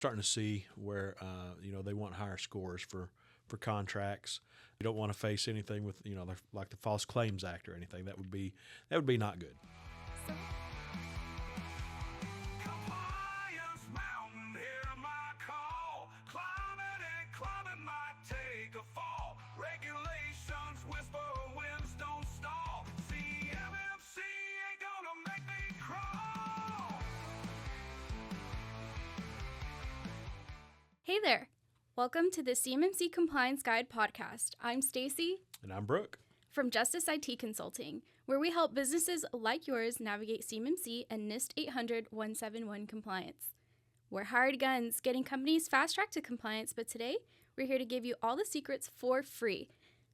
starting to see where they want higher scores for contracts. You don't want to face anything with like the False Claims Act or anything. That would be not good. Regulations whisper, winds don't stall. CMMC ain't gonna make me crawl. Hey there. Welcome to the CMMC Compliance Guide Podcast. I'm Stacy. And I'm Brooke. From Justice IT Consulting, where we help businesses like yours navigate CMMC and NIST 800-171 compliance. We're hired guns, getting companies fast-tracked to compliance, but today we're here to give you all the secrets for free.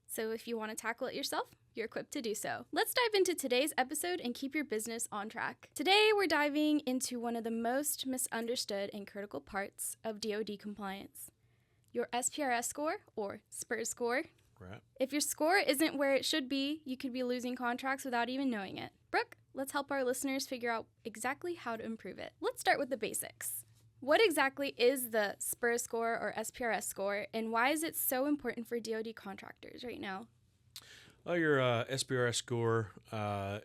So if you want to tackle it yourself, you're equipped to do so. Let's dive into today's episode and keep your business on track. Today, we're diving into one of the most misunderstood and critical parts of DoD compliance, your SPRS score or SPRS score. Right. If your score isn't where it should be, you could be losing contracts without even knowing it. Brooke, let's help our listeners figure out exactly how to improve it. Let's start with the basics. What exactly is the SPRS score or SPRS score, and why is it so important for DoD contractors right now? Well, your SPRS score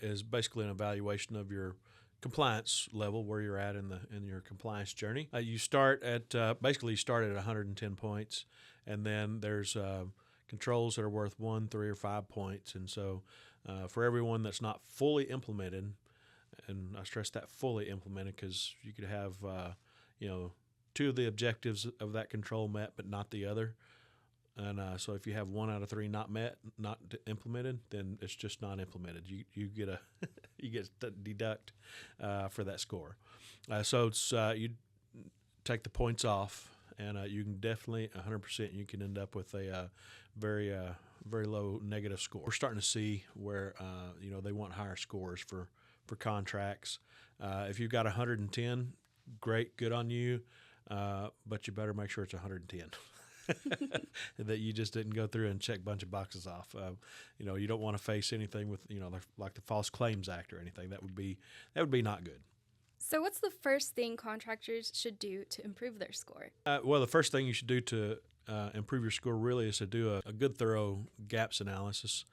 is basically an evaluation of your compliance level, where you're at in your compliance journey. You start at 110 points, and then there's controls that are worth 1, 3, or 5 points. And so for everyone that's not fully implemented, and I stress that fully implemented because you could have two of the objectives of that control met, but not the other. And so if you have 1 out of 3 not met, not implemented, then it's just not implemented. You get you get to deduct for that score. So it's you take the points off, and you can definitely 100%. You can end up with a very low negative score. We're starting to see where they want higher scores for contracts. If you've got 110. Great, good on you, but you better make sure it's 110. That you just didn't go through and check a bunch of boxes off. You don't want to face anything with like the False Claims Act or anything. That would be not good. So what's the first thing contractors should do to improve their score? Well, the first thing you should do to improve your score really is to do a good, thorough gaps analysis,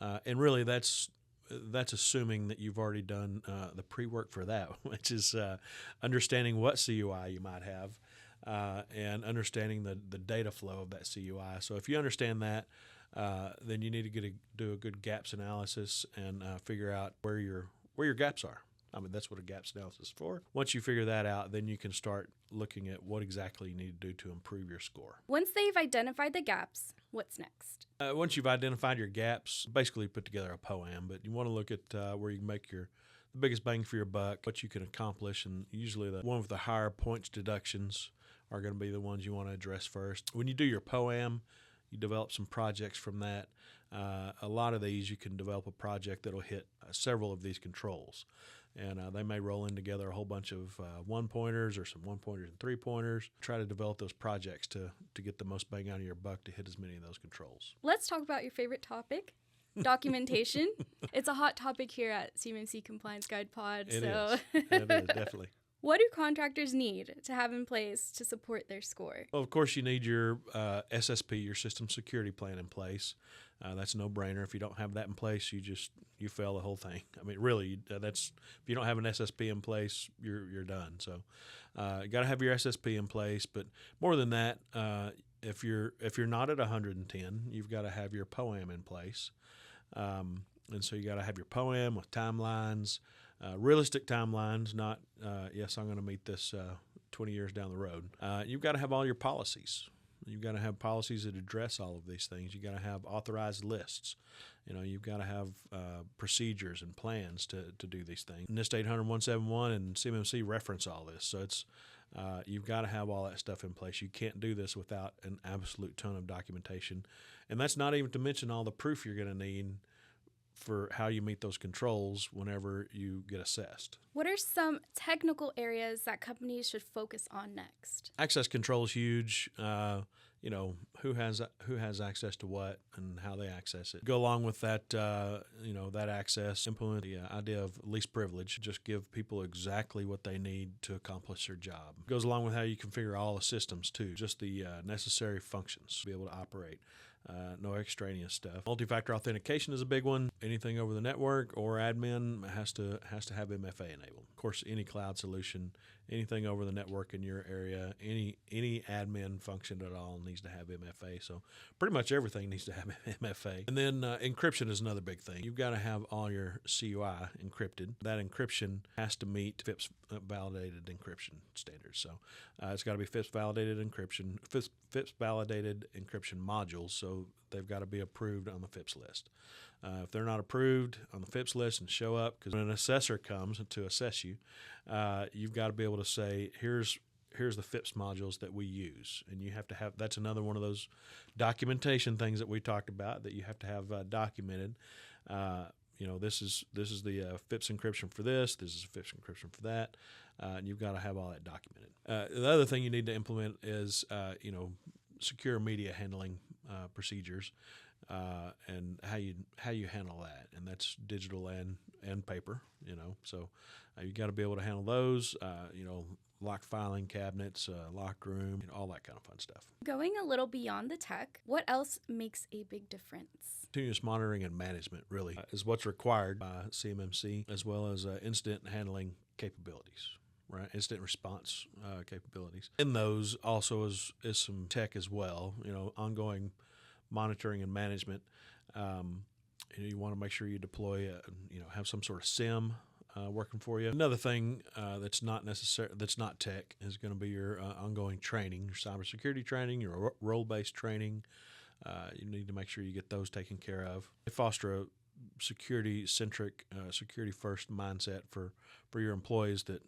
and really that's assuming that you've already done the pre-work for that, which is understanding what CUI you might have and understanding the data flow of that CUI. So if you understand that, then you need to do a good gaps analysis and figure out where your gaps are. I mean, that's what a gaps analysis is for. Once you figure that out, then you can start looking at what exactly you need to do to improve your score. Once they've identified the gaps, what's next? Once you've identified your gaps, basically put together a POA&M, but you want to look at where you can make the biggest bang for your buck, what you can accomplish, and usually the one with the higher points deductions are going to be the ones you want to address first. When you do your POA&M, you develop some projects from that. A lot of these, you can develop a project that'll hit several of these controls. And they may roll in together a whole bunch of 1-pointers or some 1-pointers and 3-pointers. Try to develop those projects to get the most bang out of your buck to hit as many of those controls. Let's talk about your favorite topic, documentation. It's a hot topic here at CMMC Compliance Guide Pod. It is, definitely. What do contractors need to have in place to support their score? Well, of course, you need your SSP, your System Security Plan in place. That's a no-brainer. If you don't have that in place, you fail the whole thing. I mean, really, if you don't have an SSP in place, you're done. So, you got to have your SSP in place. But more than that, if you're not at 110, you've got to have your POA&M in place. And so you got to have your POA&M with timelines, realistic timelines, not, yes, I'm going to meet this 20 years down the road. You've got to have all your policies. You've got to have policies that address all of these things. You've got to have authorized lists. You've got to have procedures and plans to do these things. NIST 800-171 and CMMC reference all this. So it's you've got to have all that stuff in place. You can't do this without an absolute ton of documentation. And that's not even to mention all the proof you're going to need for how you meet those controls whenever you get assessed. What are some technical areas that companies should focus on next? Access control is huge. who has access to what and how they access it. Go along with that, that access, implement the idea of least privilege. Just give people exactly what they need to accomplish their job. It goes along with how you configure all the systems too, just the necessary functions to be able to operate. No extraneous stuff. Multi-factor authentication is a big one. Anything over the network or admin has to have MFA enabled. Of course, any cloud solution, anything over the network in your area, any admin function at all needs to have MFA. So pretty much everything needs to have MFA. And then encryption is another big thing. You've got to have all your CUI encrypted. That encryption has to meet FIPS validated encryption standards. So it's got to be FIPS validated encryption, FIPS validated encryption modules. So they've got to be approved on the FIPS list. If they're not approved on the FIPS list and show up, because when an assessor comes to assess you, you've got to be able to say, here's the FIPS modules that we use. And you have to have, that's another one of those documentation things that we talked about that you have to have documented. This is the FIPS encryption for this is FIPS encryption for that, and you've got to have all that documented. The other thing you need to implement is, secure media handling procedures, and how you handle that, and that's digital and paper. So you got to be able to handle those. Locked filing cabinets, locked room, all that kind of fun stuff. Going a little beyond the tech, what else makes a big difference? Continuous monitoring and management really is what's required by CMMC, as well as incident handling capabilities. Right, incident response capabilities. In those also is some tech as well. Ongoing monitoring and management. You want to make sure you deploy, have some sort of SIM working for you. Another thing that's not tech is going to be your ongoing training, your cybersecurity training, your role-based training. You need to make sure you get those taken care of. They foster a security-centric, security-first mindset for your employees that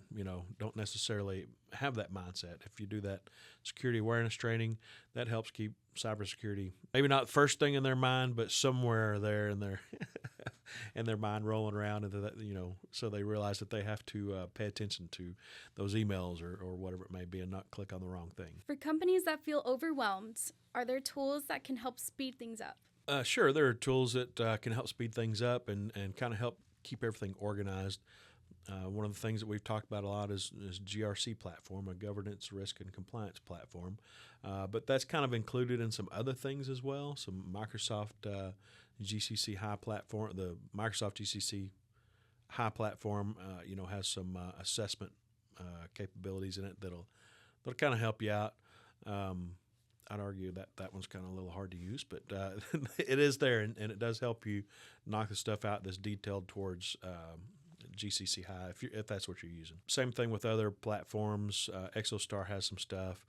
don't necessarily have that mindset. If you do that security awareness training, that helps keep cybersecurity maybe not first thing in their mind, but somewhere there in their in their mind rolling around, and so they realize that they have to pay attention to those emails or whatever it may be, and not click on the wrong thing. For companies that feel overwhelmed, are there tools that can help speed things up? Sure, there are tools that can help speed things up and kind of help keep everything organized. One of the things that we've talked about a lot is GRC platform, a governance, risk, and compliance platform. But that's kind of included in some other things as well. Some Microsoft GCC High platform, the Microsoft GCC High platform, has some assessment capabilities in it that'll kind of help you out. I'd argue that one's kind of a little hard to use, but it is there, and it does help you knock the stuff out that's detailed towards GCC High, if that's what you're using. Same thing with other platforms. ExoStar has some stuff.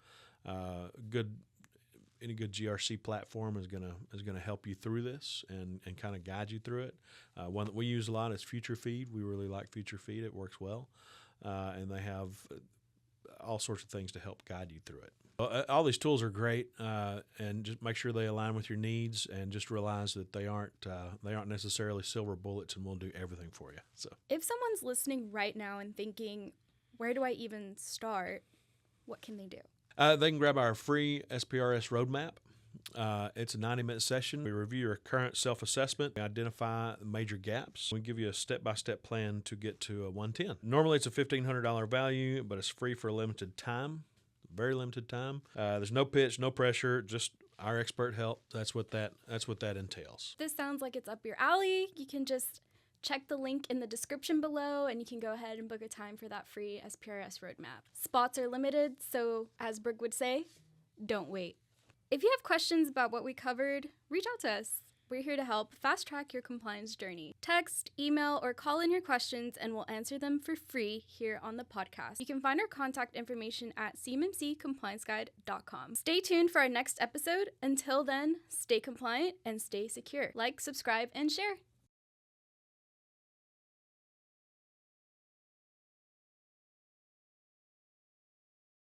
Any good GRC platform is gonna help you through this and kind of guide you through it. One that we use a lot is FutureFeed. We really like FutureFeed. It works well, and they have all sorts of things to help guide you through it. All these tools are great, and just make sure they align with your needs, and just realize that they aren't necessarily silver bullets and will do everything for you. So, if someone's listening right now and thinking, "Where do I even start?" what can they do? They can grab our free SPRS roadmap. It's a 90-minute session. We review your current self-assessment, we identify major gaps. We give you a step-by-step plan to get to a 110. Normally, it's a $1,500 value, but it's free for a limited time. Very limited time. There's no pitch, no pressure, just our expert help. That's what that entails. This sounds like it's up your alley. You can just check the link in the description below, and you can go ahead and book a time for that free SPRS roadmap. Spots are limited, so as Brig would say, don't wait. If you have questions about what we covered, reach out to us. We're here to help fast-track your compliance journey. Text, email, or call in your questions, and we'll answer them for free here on the podcast. You can find our contact information at CMMCComplianceGuide.com. Stay tuned for our next episode. Until then, stay compliant and stay secure. Like, subscribe, and share.